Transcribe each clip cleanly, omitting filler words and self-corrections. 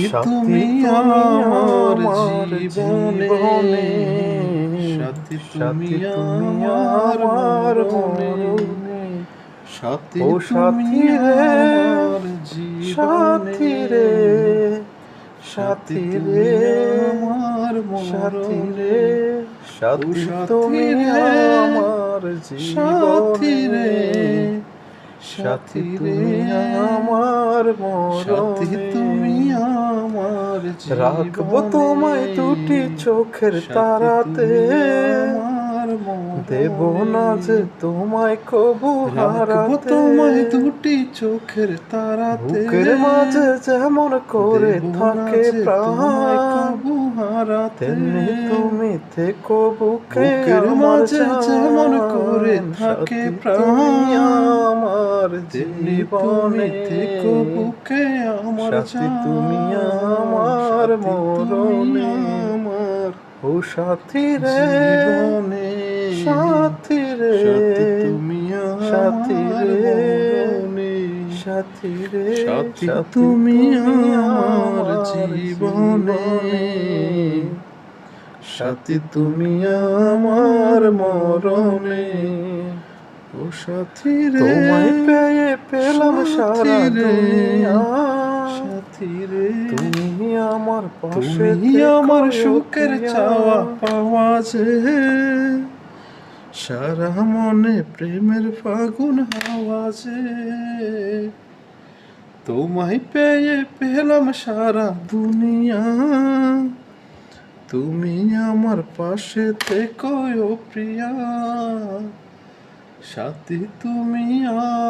সাথী তুমি আমার জীবনে, সাথী তুমি আমার মরণে, সাথী তুমি আমার জীবনে, সাথী তুমি আমার মরণে, সাথী তুমি আমার জীবনে, সাথী তুমি আমার মরণে, তুমি আমার রাখবো তোমায় দুটি চোখের তারাতে, দেব না যে তোমায় কবু হারাতে। তোমায় দুটি চোখের তারাতে, বুকের মাঝে যেমন করে থাকে প্রাণ, কবু হারাতে, তেমনি তুমি থেকো বুকের মাঝে যেমন করে থাকে প্রাণ, আমার জীবনে থেকো বুকে আমার সাথী তুমি আমার মরণে, আমার ও সাথী রে জীবনে, সাথী রে তুমি সাথী রে সাথী রে সাথী তুমি আমার জীবনে, সাথী তুমি আমার মরণে, ও সাথী রে তোমায় পেয়ে পেলাম সারা দুনিয়া, সাথী রে তুমি আমার পাশে আমার সুখের চাওয়া পাওয়া যে, সারা মনে প্রেমের ফাগুন হাওয়া যে, তোমায় পেয়ে পেলাম সারা দুনিয়া, তুমি আমার পাশে থেকো ও প্রিয়া, সাথী তুমি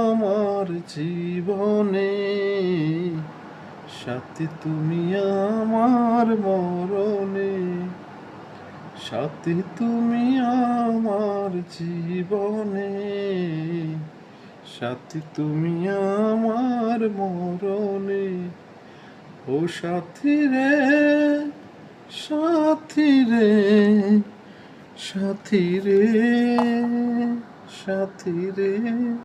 আমার জীবনে, সাথী তুমি আমার মরণে, সাথী তুমি আমার জীবনে, সাথী তুমি আমার মরণে, ও সাথী রে সাথী রে সাথী রে সাথী রে।